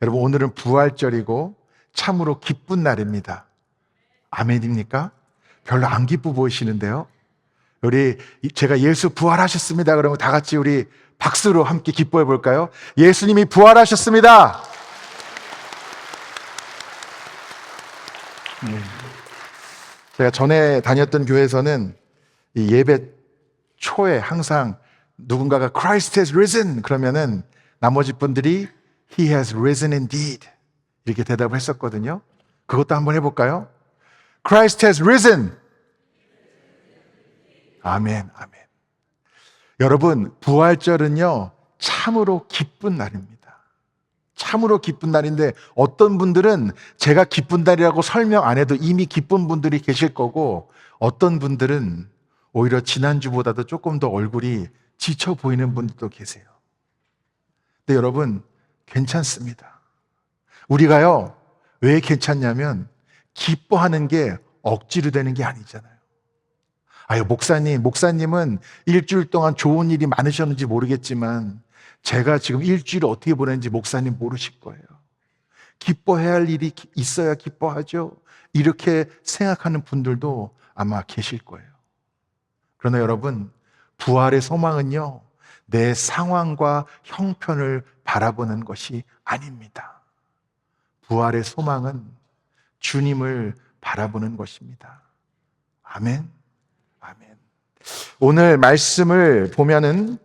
여러분, 오늘은 부활절이고 참으로 기쁜 날입니다. 아멘입니까? 별로 안 기뻐 보이시는데요. 제가 예수 부활하셨습니다 그러면 다 같이 우리 박수로 함께 기뻐해 볼까요? 예수님이 부활하셨습니다. 제가 전에 다녔던 교회에서는 이 예배 초에 항상 누군가가 Christ has risen 그러면은 나머지 분들이 He has risen indeed 이렇게 대답을 했었거든요. 그것도 한번 해볼까요? Christ has risen. 아멘, 아멘. 여러분, 부활절은요, 참으로 기쁜 날입니다. 참으로 기쁜 날인데 어떤 분들은 제가 기쁜 날이라고 설명 안 해도 이미 기쁜 분들이 계실 거고 어떤 분들은 오히려 지난주보다도 조금 더 얼굴이 지쳐 보이는 분들도 계세요. 근데 여러분, 괜찮습니다. 우리가요, 왜 괜찮냐면 기뻐하는 게 억지로 되는 게 아니잖아요. 아유, 목사님은 일주일 동안 좋은 일이 많으셨는지 모르겠지만 제가 지금 일주일을 어떻게 보냈는지 목사님 모르실 거예요. 기뻐해야 할 일이 있어야 기뻐하죠. 이렇게 생각하는 분들도 아마 계실 거예요. 그러나 여러분, 부활의 소망은요, 내 상황과 형편을 바라보는 것이 아닙니다. 부활의 소망은 주님을 바라보는 것입니다. 아멘. 아멘. 오늘 말씀을 보면은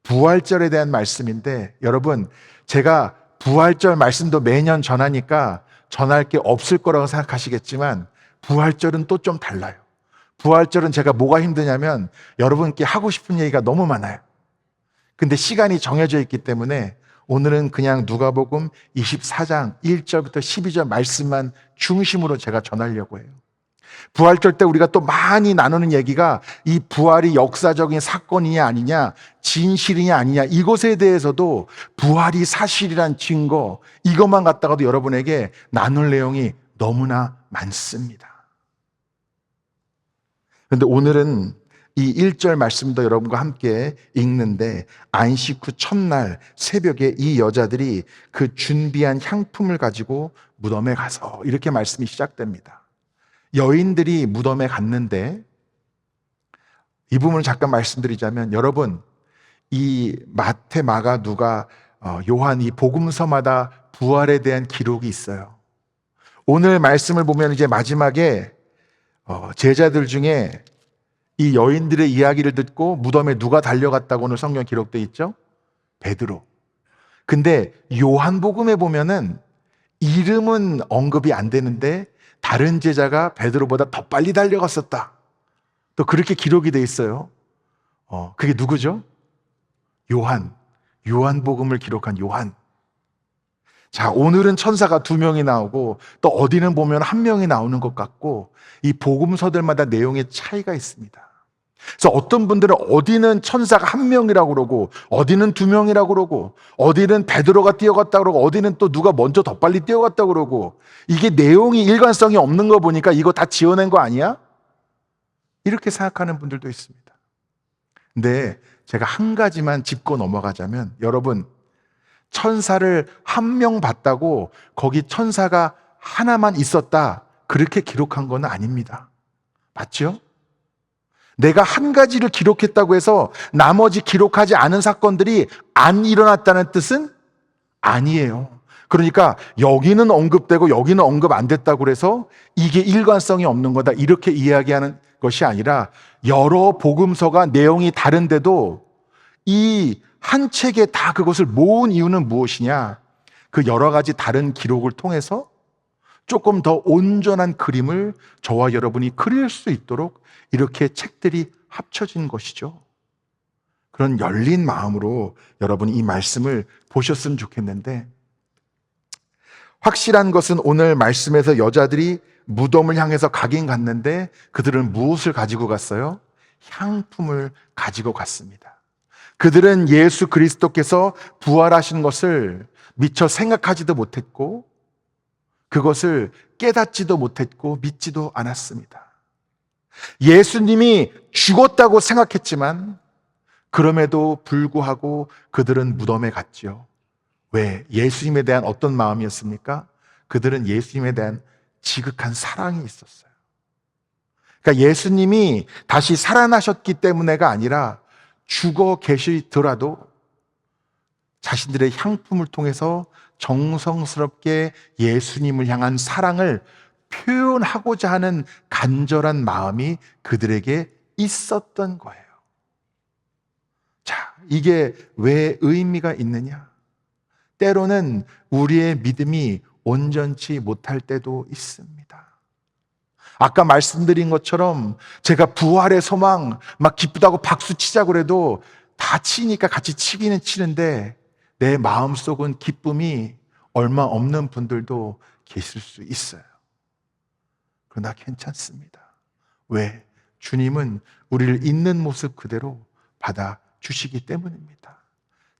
부활절에 대한 말씀인데 여러분, 제가 부활절 말씀도 매년 전하니까 전할 게 없을 거라고 생각하시겠지만 부활절은 또 좀 달라요. 부활절은 제가 뭐가 힘드냐면 여러분께 하고 싶은 얘기가 너무 많아요. 근데 시간이 정해져 있기 때문에 오늘은 그냥 누가복음 24장 1절부터 12절 말씀만 중심으로 제가 전하려고 해요. 부활절 때 우리가 또 많이 나누는 얘기가 이 부활이 역사적인 사건이냐 아니냐, 진실이냐 아니냐, 이것에 대해서도 부활이 사실이란 증거, 이것만 갖다가도 여러분에게 나눌 내용이 너무나 많습니다. 그런데 오늘은 이 1절 말씀도 여러분과 함께 읽는데 안식 후 첫날 새벽에 이 여자들이 그 준비한 향품을 가지고 무덤에 가서 이렇게 말씀이 시작됩니다. 여인들이 무덤에 갔는데 이 부분을 잠깐 말씀드리자면 여러분, 이 마태, 마가, 누가, 요한 이 복음서마다 부활에 대한 기록이 있어요. 오늘 말씀을 보면 이제 마지막에 제자들 중에 이 여인들의 이야기를 듣고 무덤에 누가 달려갔다고 오늘 성경 기록되어 있죠? 베드로. 근데 요한복음에 보면은 이름은 언급이 안 되는데 다른 제자가 베드로보다 더 빨리 달려갔었다. 또 그렇게 기록이 돼 있어요. 그게 누구죠? 요한. 요한복음을 기록한 요한. 자, 오늘은 천사가 2명이 나오고 또 어디는 보면 1명이 나오는 것 같고 이 복음서들마다 내용의 차이가 있습니다. 그래서 어떤 분들은 어디는 천사가 1명이라고 그러고 어디는 2명이라고 그러고 어디는 베드로가 뛰어갔다고 그러고 어디는 또 누가 먼저 더 빨리 뛰어갔다고 그러고 이게 내용이 일관성이 없는 거 보니까 이거 다 지어낸 거 아니야? 이렇게 생각하는 분들도 있습니다. 근데 제가 한 가지만 짚고 넘어가자면 여러분, 천사를 1명 봤다고 거기 천사가 하나만 있었다 그렇게 기록한 건 아닙니다. 맞죠? 내가 한 가지를 기록했다고 해서 나머지 기록하지 않은 사건들이 안 일어났다는 뜻은 아니에요. 그러니까 여기는 언급되고 여기는 언급 안 됐다고 해서 이게 일관성이 없는 거다 이렇게 이야기하는 것이 아니라 여러 복음서가 내용이 다른데도 이 한 책에 다 그것을 모은 이유는 무엇이냐? 그 여러 가지 다른 기록을 통해서 조금 더 온전한 그림을 저와 여러분이 그릴 수 있도록 이렇게 책들이 합쳐진 것이죠. 그런 열린 마음으로 여러분이 이 말씀을 보셨으면 좋겠는데 확실한 것은 오늘 말씀에서 여자들이 무덤을 향해서 가긴 갔는데 그들은 무엇을 가지고 갔어요? 향품을 가지고 갔습니다. 그들은 예수 그리스도께서 부활하신 것을 미처 생각하지도 못했고 그것을 깨닫지도 못했고 믿지도 않았습니다. 예수님이 죽었다고 생각했지만 그럼에도 불구하고 그들은 무덤에 갔죠. 왜? 예수님에 대한 어떤 마음이었습니까? 그들은 예수님에 대한 지극한 사랑이 있었어요. 그러니까 예수님이 다시 살아나셨기 때문에가 아니라 죽어 계시더라도 자신들의 향품을 통해서 정성스럽게 예수님을 향한 사랑을 표현하고자 하는 간절한 마음이 그들에게 있었던 거예요. 자, 이게 왜 의미가 있느냐? 때로는 우리의 믿음이 온전치 못할 때도 있습니다. 아까 말씀드린 것처럼 제가 부활의 소망 막 기쁘다고 박수 치자고 그래도 다 치니까 같이 치기는 치는데 내 마음속은 기쁨이 얼마 없는 분들도 계실 수 있어요. 그러나 괜찮습니다. 왜? 주님은 우리를 있는 모습 그대로 받아주시기 때문입니다.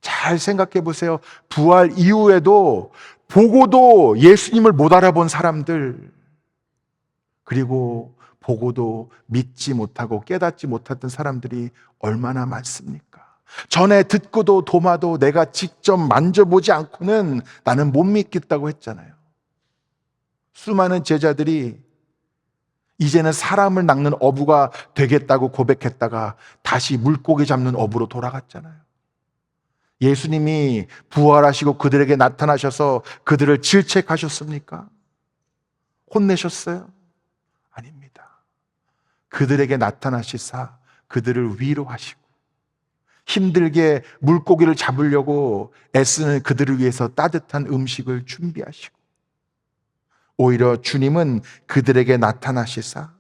잘 생각해 보세요. 부활 이후에도 보고도 예수님을 못 알아본 사람들, 그리고 보고도 믿지 못하고 깨닫지 못했던 사람들이 얼마나 많습니까? 전에 듣고도 도마도 내가 직접 만져보지 않고는 나는 못 믿겠다고 했잖아요. 수많은 제자들이 이제는 사람을 낚는 어부가 되겠다고 고백했다가 다시 물고기 잡는 어부로 돌아갔잖아요. 예수님이 부활하시고 그들에게 나타나셔서 그들을 질책하셨습니까? 혼내셨어요? 아닙니다. 그들에게 나타나시사 그들을 위로하시고 힘들게 물고기를 잡으려고 애쓰는 그들을 위해서 따뜻한 음식을 준비하시고 오히려 주님은 그들에게 나타나시사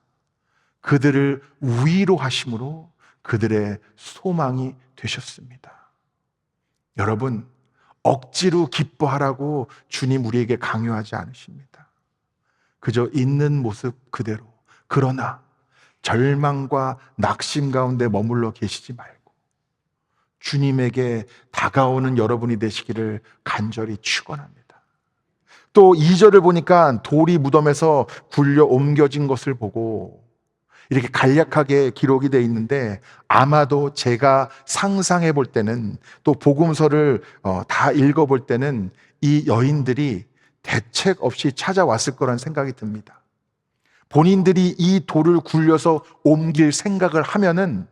그들을 위로하심으로 그들의 소망이 되셨습니다. 여러분, 억지로 기뻐하라고 주님 우리에게 강요하지 않으십니다. 그저 있는 모습 그대로. 그러나 절망과 낙심 가운데 머물러 계시지 말고 주님에게 다가오는 여러분이 되시기를 간절히 축원합니다. 또 2절을 보니까 돌이 무덤에서 굴려 옮겨진 것을 보고 이렇게 간략하게 기록이 되어 있는데 아마도 제가 상상해 볼 때는 또 복음서를 다 읽어 볼 때는 이 여인들이 대책 없이 찾아왔을 거란 생각이 듭니다. 본인들이 이 돌을 굴려서 옮길 생각을 하면은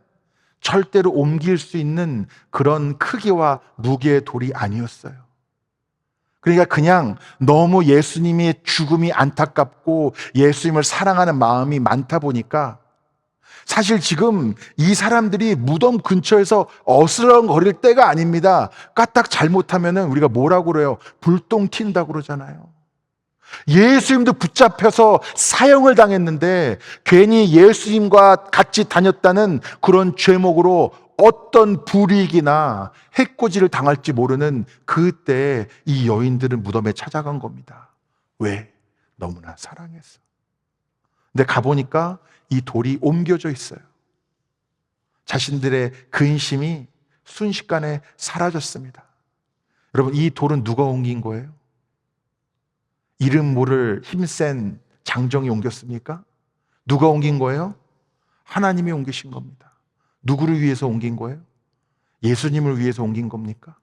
절대로 옮길 수 있는 그런 크기와 무게의 돌이 아니었어요. 그러니까 그냥 너무 예수님의 죽음이 안타깝고 예수님을 사랑하는 마음이 많다 보니까 사실 지금 이 사람들이 무덤 근처에서 어슬렁거릴 때가 아닙니다. 까딱 잘못하면은 우리가 뭐라고 그래요? 불똥 튄다고 그러잖아요. 예수님도 붙잡혀서 사형을 당했는데 괜히 예수님과 같이 다녔다는 그런 죄목으로 어떤 불이익이나 해코지를 당할지 모르는 그때 이 여인들은 무덤에 찾아간 겁니다. 왜? 너무나 사랑해서. 근데 가보니까 이 돌이 옮겨져 있어요. 자신들의 근심이 순식간에 사라졌습니다. 여러분, 이 돌은 누가 옮긴 거예요? 이름 모를 힘센 장정이 옮겼습니까? 누가 옮긴 거예요? 하나님이 옮기신 겁니다. 누구를 위해서 옮긴 거예요? 예수님을 위해서 옮긴 겁니까?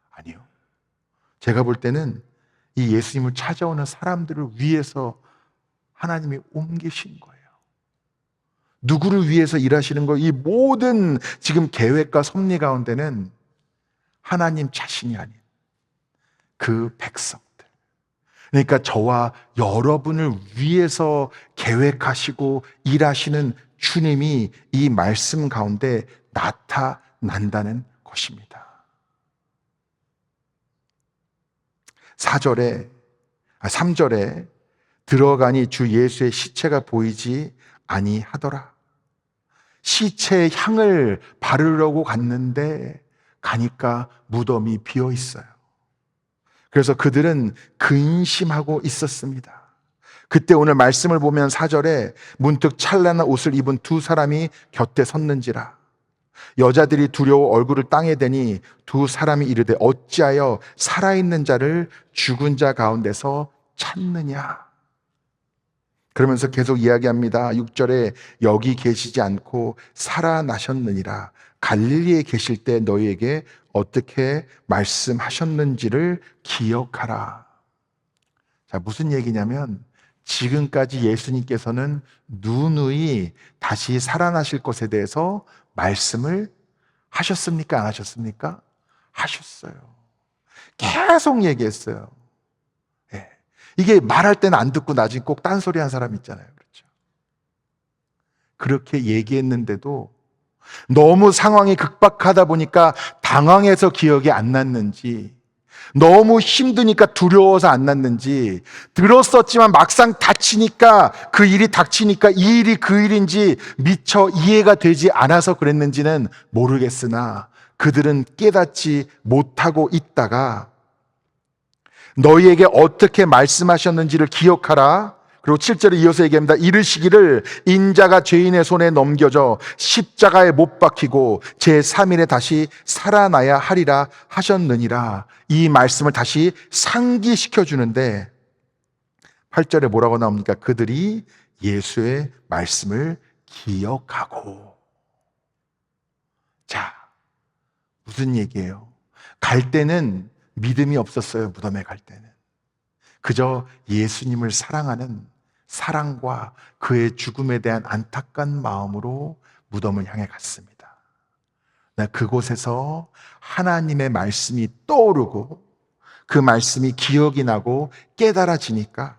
아니요. 제가 볼 때는 이 예수님을 찾아오는 사람들을 위해서 하나님이 옮기신 거예요. 누구를 위해서 일하시는 거예요? 이 모든 지금 계획과 섭리 가운데는 하나님 자신이 아닌 그 백성들. 그러니까 저와 여러분을 위해서 계획하시고 일하시는 주님이 이 말씀 가운데 나타난다는 것입니다. 3절에 들어가니 주 예수의 시체가 보이지 아니하더라. 시체의 향을 바르려고 갔는데 가니까 무덤이 비어 있어요. 그래서 그들은 근심하고 있었습니다. 그때 오늘 말씀을 보면 4절에 문득 찬란한 옷을 입은 두 사람이 곁에 섰는지라. 여자들이 두려워 얼굴을 땅에 대니 두 사람이 이르되 어찌하여 살아있는 자를 죽은 자 가운데서 찾느냐. 그러면서 계속 이야기합니다. 6절에 여기 계시지 않고 살아나셨느니라. 갈릴리에 계실 때 너희에게 어떻게 말씀하셨는지를 기억하라. 자, 무슨 얘기냐면 지금까지 예수님께서는 누누이 다시 살아나실 것에 대해서 말씀을 하셨습니까? 안 하셨습니까? 하셨어요. 계속 얘기했어요. 예. 이게 말할 때는 안 듣고 나중에 꼭 딴소리 한 사람 있잖아요. 그렇죠? 그렇게 얘기했는데도 너무 상황이 극박하다 보니까 당황해서 기억이 안 났는지, 너무 힘드니까 두려워서 안 났는지, 들었었지만 막상 닥치니까, 그 일이 닥치니까 이 일이 그 일인지 미처 이해가 되지 않아서 그랬는지는 모르겠으나 그들은 깨닫지 못하고 있다가 너희에게 어떻게 말씀하셨는지를 기억하라. 그리고 7절에 이어서 얘기합니다. 이르시기를 인자가 죄인의 손에 넘겨져 십자가에 못 박히고 제3일에 다시 살아나야 하리라 하셨느니라. 이 말씀을 다시 상기시켜 주는데 8절에 뭐라고 나옵니까? 그들이 예수의 말씀을 기억하고. 자, 무슨 얘기예요? 갈 때는 믿음이 없었어요. 무덤에 갈 때는. 그저 예수님을 사랑하는 사랑과 그의 죽음에 대한 안타까운 마음으로 무덤을 향해 갔습니다. 그곳에서 하나님의 말씀이 떠오르고 그 말씀이 기억이 나고 깨달아지니까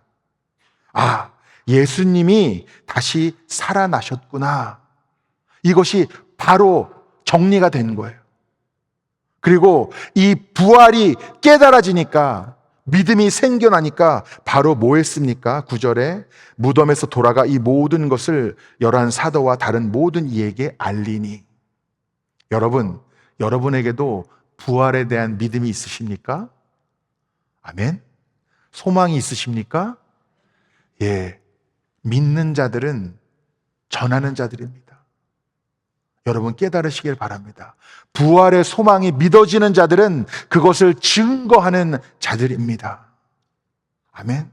아, 예수님이 다시 살아나셨구나. 이것이 바로 정리가 된 거예요. 그리고 이 부활이 깨달아지니까 믿음이 생겨나니까 바로 뭐 했습니까? 9절에 무덤에서 돌아가 이 모든 것을 열한 사도와 다른 모든 이에게 알리니. 여러분, 여러분에게도 부활에 대한 믿음이 있으십니까? 아멘? 소망이 있으십니까? 예. 믿는 자들은 전하는 자들입니다. 여러분 깨달으시길 바랍니다. 부활의 소망이 믿어지는 자들은 그것을 증거하는 자들입니다. 아멘.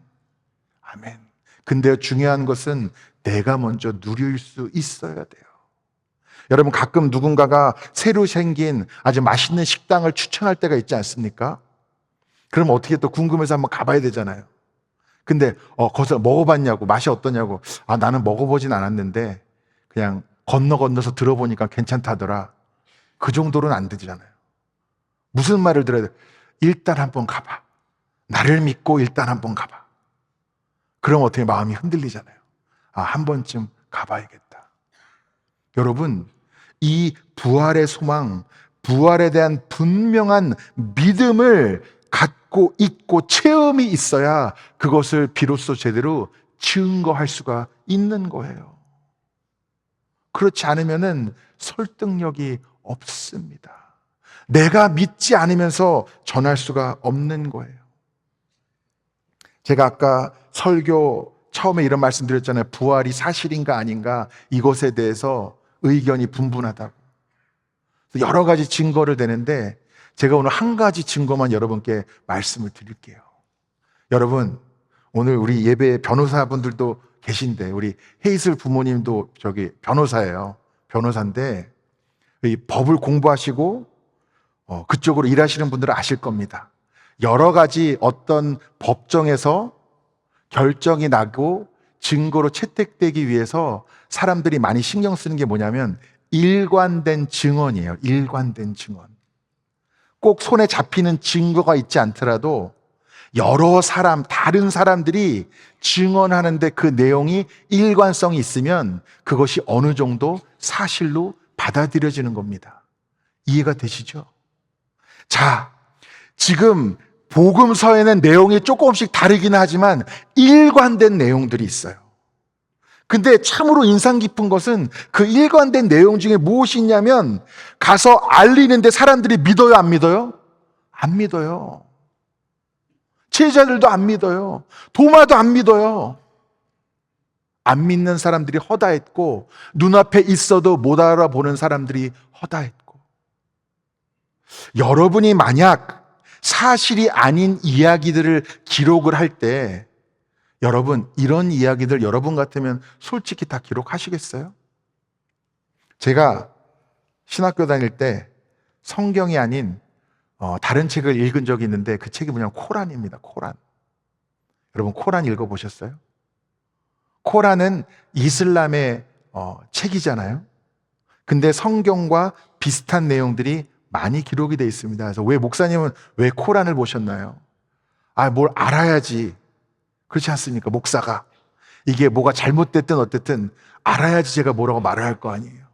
아멘. 근데 중요한 것은 내가 먼저 누릴 수 있어야 돼요. 여러분 가끔 누군가가 새로 생긴 아주 맛있는 식당을 추천할 때가 있지 않습니까? 그럼 어떻게 또 궁금해서 한번 가봐야 되잖아요. 근데 거기서 먹어봤냐고, 맛이 어떠냐고. 아, 나는 먹어보진 않았는데 그냥 건너서 들어보니까 괜찮다더라. 그 정도로는 안 되잖아요. 무슨 말을 들어야 돼? 일단 한번 가봐. 나를 믿고 일단 한번 가봐. 그럼 어떻게 마음이 흔들리잖아요. 아, 한 번쯤 가봐야겠다. 여러분, 이 부활의 소망, 부활에 대한 분명한 믿음을 갖고 있고 체험이 있어야 그것을 비로소 제대로 증거할 수가 있는 거예요. 그렇지 않으면은 설득력이 없습니다. 내가 믿지 않으면서 전할 수가 없는 거예요. 제가 아까 설교 처음에 이런 말씀 드렸잖아요. 부활이 사실인가 아닌가 이것에 대해서 의견이 분분하다고. 여러 가지 증거를 대는데 제가 오늘 한 가지 증거만 여러분께 말씀을 드릴게요. 여러분, 오늘 우리 예배 변호사분들도 계신데 우리 헤이슬 부모님도 저기 변호사예요. 변호사인데 이 법을 공부하시고 그쪽으로 일하시는 분들은 아실 겁니다. 여러 가지 어떤 법정에서 결정이 나고 증거로 채택되기 위해서 사람들이 많이 신경 쓰는 게 뭐냐면 일관된 증언이에요. 일관된 증언. 꼭 손에 잡히는 증거가 있지 않더라도 여러 사람, 다른 사람들이 증언하는데 그 내용이 일관성이 있으면 그것이 어느 정도 사실로 받아들여지는 겁니다. 이해가 되시죠? 자, 지금 복음서에는 내용이 조금씩 다르기는 하지만 일관된 내용들이 있어요. 근데 참으로 인상 깊은 것은 그 일관된 내용 중에 무엇이 있냐면 가서 알리는데 사람들이 믿어요, 안 믿어요? 안 믿어요. 제자들도 안 믿어요. 도마도 안 믿어요. 안 믿는 사람들이 허다했고 눈앞에 있어도 못 알아보는 사람들이 허다했고 여러분이 만약 사실이 아닌 이야기들을 기록을 할 때 여러분 이런 이야기들 여러분 같으면 솔직히 다 기록하시겠어요? 제가 신학교 다닐 때 성경이 아닌 다른 책을 읽은 적이 있는데 그 책이 뭐냐면 코란입니다. 코란. 여러분 코란 읽어보셨어요? 코란은 이슬람의 책이잖아요. 근데 성경과 비슷한 내용들이 많이 기록이 되어 있습니다. 그래서 왜 목사님은 왜 코란을 보셨나요? 뭘 알아야지. 그렇지 않습니까? 목사가. 이게 뭐가 잘못됐든 어쨌든 알아야지 제가 뭐라고 말을 할 거 아니에요.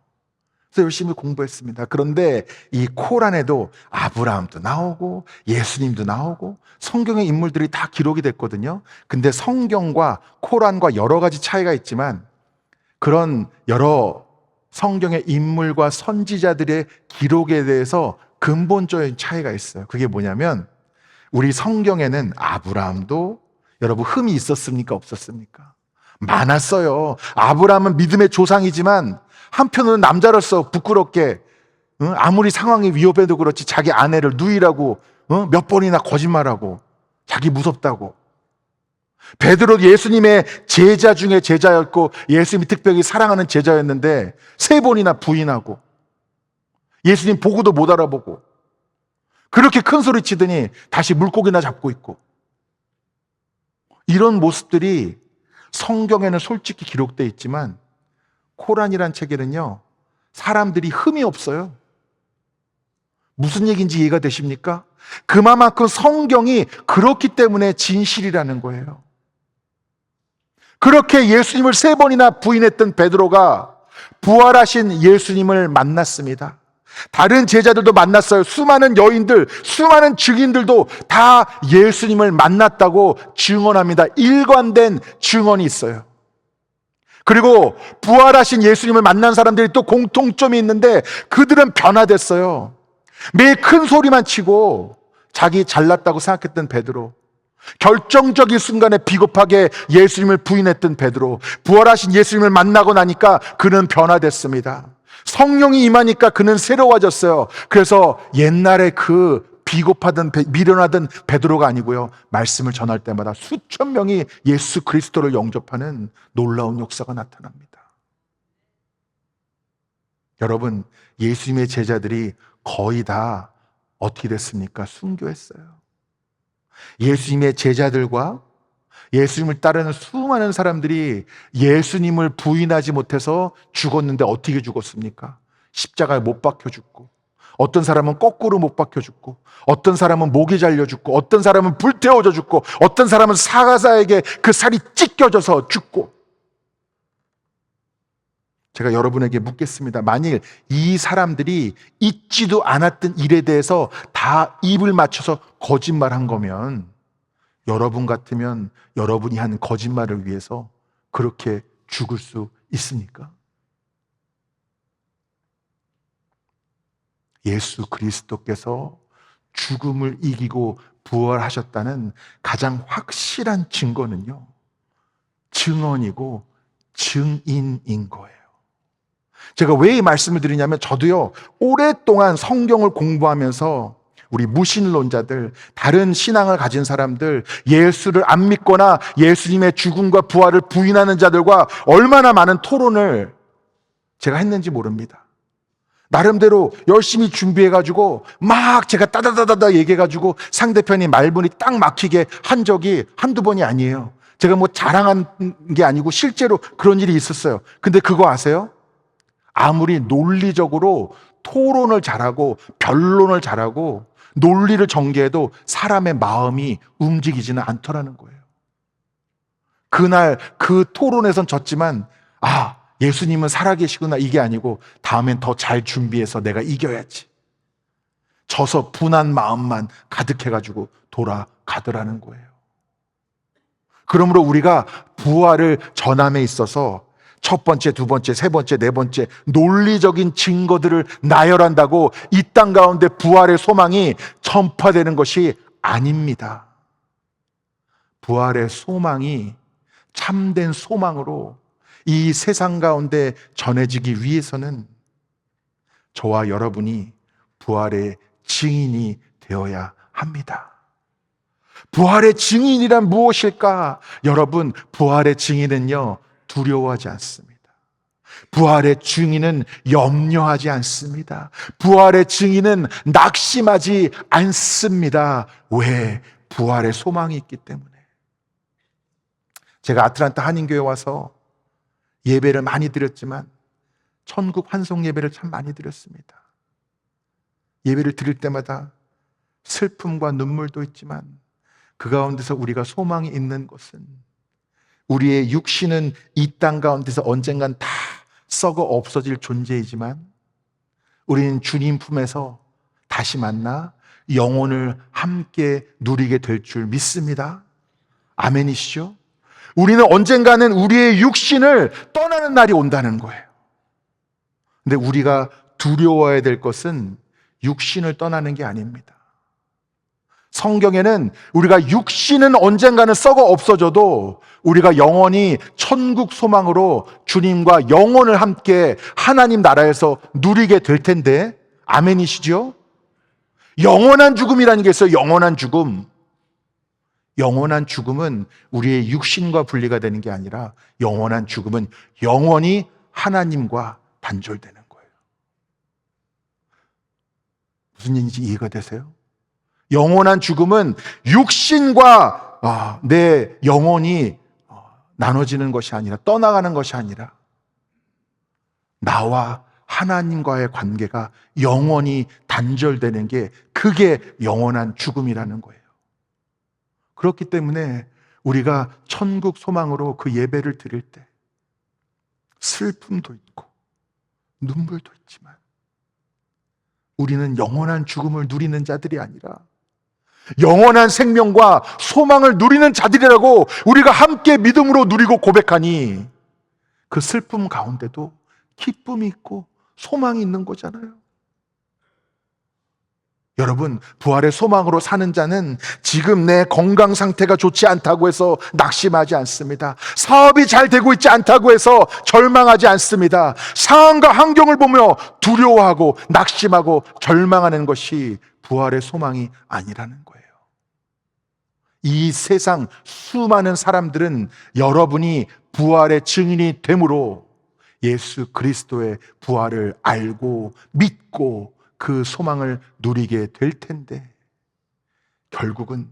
그래서 열심히 공부했습니다. 그런데 이 코란에도 아브라함도 나오고 예수님도 나오고 성경의 인물들이 다 기록이 됐거든요. 근데 성경과 코란과 여러 가지 차이가 있지만 그런 여러 성경의 인물과 선지자들의 기록에 대해서 근본적인 차이가 있어요. 그게 뭐냐면 우리 성경에는 아브라함도 여러분 흠이 있었습니까? 없었습니까? 많았어요. 아브라함은 믿음의 조상이지만 한편으로는 남자로서 부끄럽게 아무리 상황이 위협해도 그렇지 자기 아내를 누이라고 몇 번이나 거짓말하고 자기 무섭다고. 베드로 예수님의 제자 중에 제자였고 예수님이 특별히 사랑하는 제자였는데 3번이나 부인하고 예수님 보고도 못 알아보고 그렇게 큰 소리 치더니 다시 물고기나 잡고 있고 이런 모습들이 성경에는 솔직히 기록되어 있지만 코란이란 책에는요 사람들이 흠이 없어요. 무슨 얘기인지 이해가 되십니까? 그만큼 성경이 그렇기 때문에 진실이라는 거예요. 그렇게 예수님을 3번이나 부인했던 베드로가 부활하신 예수님을 만났습니다. 다른 제자들도 만났어요. 수많은 여인들, 수많은 증인들도 다 예수님을 만났다고 증언합니다. 일관된 증언이 있어요. 그리고 부활하신 예수님을 만난 사람들이 또 공통점이 있는데 그들은 변화됐어요. 매일 큰 소리만 치고 자기 잘났다고 생각했던 베드로, 결정적인 순간에 비겁하게 예수님을 부인했던 베드로, 부활하신 예수님을 만나고 나니까 그는 변화됐습니다. 성령이 임하니까 그는 새로워졌어요. 그래서 옛날에 그 비겁하던 미련하던 베드로가 아니고요, 말씀을 전할 때마다 수천 명이 예수 그리스도를 영접하는 놀라운 역사가 나타납니다. 여러분, 예수님의 제자들이 거의 다 어떻게 됐습니까? 순교했어요. 예수님의 제자들과 예수님을 따르는 수많은 사람들이 예수님을 부인하지 못해서 죽었는데 어떻게 죽었습니까? 십자가에 못 박혀 죽고, 어떤 사람은 거꾸로 못 박혀 죽고, 어떤 사람은 목이 잘려 죽고, 어떤 사람은 불태워져 죽고, 어떤 사람은 사가사에게 그 살이 찢겨져서 죽고. 제가 여러분에게 묻겠습니다. 만일 이 사람들이 있지도 않았던 일에 대해서 다 입을 맞춰서 거짓말한 거면, 여러분 같으면 여러분이 한 거짓말을 위해서 그렇게 죽을 수 있습니까? 예수 그리스도께서 죽음을 이기고 부활하셨다는 가장 확실한 증거는요, 증언이고 증인인 거예요. 제가 왜 이 말씀을 드리냐면, 저도요 오랫동안 성경을 공부하면서 우리 무신론자들, 다른 신앙을 가진 사람들, 예수를 안 믿거나 예수님의 죽음과 부활을 부인하는 자들과 얼마나 많은 토론을 제가 했는지 모릅니다. 나름대로 열심히 준비해가지고 막 제가 따다다다다 얘기해가지고 상대편이 말문이 딱 막히게 한 적이 한두 번이 아니에요. 제가 뭐 자랑한 게 아니고 실제로 그런 일이 있었어요. 근데 그거 아세요? 아무리 논리적으로 토론을 잘하고 변론을 잘하고 논리를 전개해도 사람의 마음이 움직이지는 않더라는 거예요. 그날 그 토론에선 졌지만, 예수님은 살아계시구나, 이게 아니고 다음엔 더 잘 준비해서 내가 이겨야지. 져서 분한 마음만 가득해가지고 돌아가더라는 거예요. 그러므로 우리가 부활을 전함에 있어서 첫 번째, 두 번째, 세 번째, 네 번째 논리적인 증거들을 나열한다고 이 땅 가운데 부활의 소망이 전파되는 것이 아닙니다. 부활의 소망이 참된 소망으로 이 세상 가운데 전해지기 위해서는 저와 여러분이 부활의 증인이 되어야 합니다. 부활의 증인이란 무엇일까? 여러분, 부활의 증인은요, 두려워하지 않습니다. 부활의 증인은 염려하지 않습니다. 부활의 증인은 낙심하지 않습니다. 왜? 부활의 소망이 있기 때문에. 제가 아틀란타 한인교회 와서 예배를 많이 드렸지만 천국 환송 예배를 참 많이 드렸습니다. 예배를 드릴 때마다 슬픔과 눈물도 있지만 그 가운데서 우리가 소망이 있는 것은 우리의 육신은 이 땅 가운데서 언젠간 다 썩어 없어질 존재이지만 우리는 주님 품에서 다시 만나 영혼을 함께 누리게 될 줄 믿습니다. 아멘이시죠? 우리는 언젠가는 우리의 육신을 떠나는 날이 온다는 거예요. 근데 우리가 두려워해야 될 것은 육신을 떠나는 게 아닙니다. 성경에는 우리가 육신은 언젠가는 썩어 없어져도 우리가 영원히 천국 소망으로 주님과 영원을 함께 하나님 나라에서 누리게 될 텐데, 아멘이시죠? 영원한 죽음이라는 게 있어요. 영원한 죽음. 영원한 죽음은 우리의 육신과 분리가 되는 게 아니라 영원한 죽음은 영원히 하나님과 단절되는 거예요. 무슨 얘기인지 이해가 되세요? 영원한 죽음은 육신과 내 영혼이 나눠지는 것이 아니라, 떠나가는 것이 아니라 나와 하나님과의 관계가 영원히 단절되는 게, 그게 영원한 죽음이라는 거예요. 그렇기 때문에 우리가 천국 소망으로 그 예배를 드릴 때 슬픔도 있고 눈물도 있지만 우리는 영원한 죽음을 누리는 자들이 아니라 영원한 생명과 소망을 누리는 자들이라고 우리가 함께 믿음으로 누리고 고백하니 그 슬픔 가운데도 기쁨이 있고 소망이 있는 거잖아요. 여러분, 부활의 소망으로 사는 자는 지금 내 건강 상태가 좋지 않다고 해서 낙심하지 않습니다. 사업이 잘 되고 있지 않다고 해서 절망하지 않습니다. 상황과 환경을 보며 두려워하고 낙심하고 절망하는 것이 부활의 소망이 아니라는 거예요. 이 세상 수많은 사람들은 여러분이 부활의 증인이 되므로 예수 그리스도의 부활을 알고 믿고 그 소망을 누리게 될 텐데, 결국은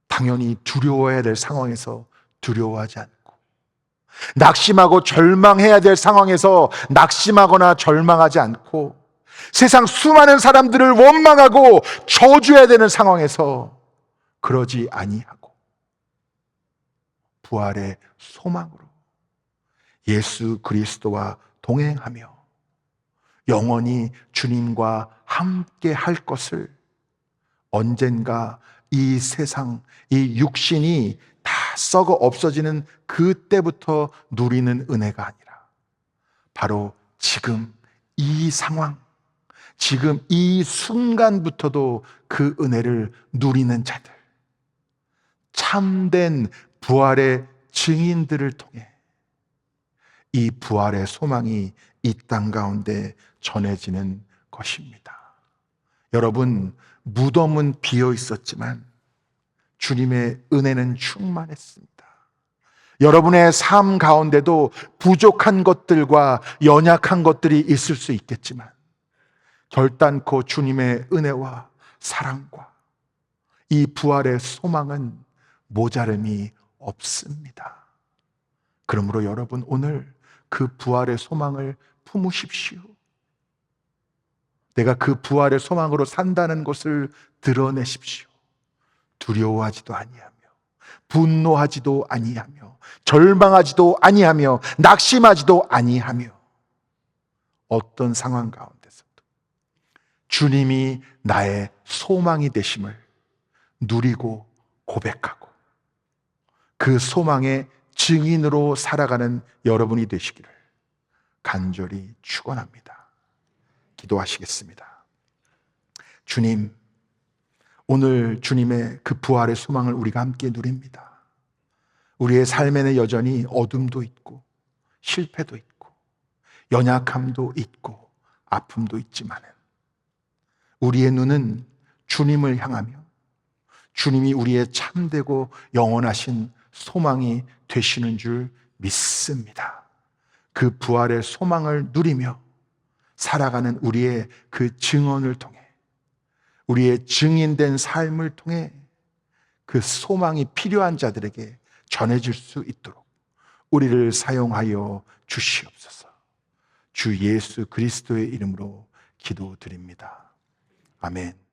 당연히 두려워해야 될 상황에서 두려워하지 않고, 낙심하고 절망해야 될 상황에서 낙심하거나 절망하지 않고, 세상 수많은 사람들을 원망하고 저주해야 되는 상황에서 그러지 아니하고 부활의 소망으로 예수 그리스도와 동행하며 영원히 주님과 함께 할 것을, 언젠가 이 세상, 이 육신이 다 썩어 없어지는 그때부터 누리는 은혜가 아니라 바로 지금 이 상황, 지금 이 순간부터도 그 은혜를 누리는 자들, 참된 부활의 증인들을 통해 이 부활의 소망이 이 땅 가운데 전해지는 것입니다. 여러분, 무덤은 비어 있었지만 주님의 은혜는 충만했습니다. 여러분의 삶 가운데도 부족한 것들과 연약한 것들이 있을 수 있겠지만 결단코 주님의 은혜와 사랑과 이 부활의 소망은 모자름이 없습니다. 그러므로 여러분, 오늘 그 부활의 소망을 품으십시오. 내가 그 부활의 소망으로 산다는 것을 드러내십시오. 두려워하지도 아니하며 분노하지도 아니하며 절망하지도 아니하며 낙심하지도 아니하며 어떤 상황 가운데서도 주님이 나의 소망이 되심을 누리고 고백하고 그 소망의 증인으로 살아가는 여러분이 되시기를 간절히 축원합니다. 기도하시겠습니다. 주님, 오늘 주님의 그 부활의 소망을 우리가 함께 누립니다. 우리의 삶에는 여전히 어둠도 있고 실패도 있고 연약함도 있고 아픔도 있지만 우리의 눈은 주님을 향하며 주님이 우리의 참되고 영원하신 소망이 되시는 줄 믿습니다. 그 부활의 소망을 누리며 살아가는 우리의 그 증언을 통해, 우리의 증인된 삶을 통해 그 소망이 필요한 자들에게 전해질 수 있도록 우리를 사용하여 주시옵소서. 주 예수 그리스도의 이름으로 기도드립니다. 아멘.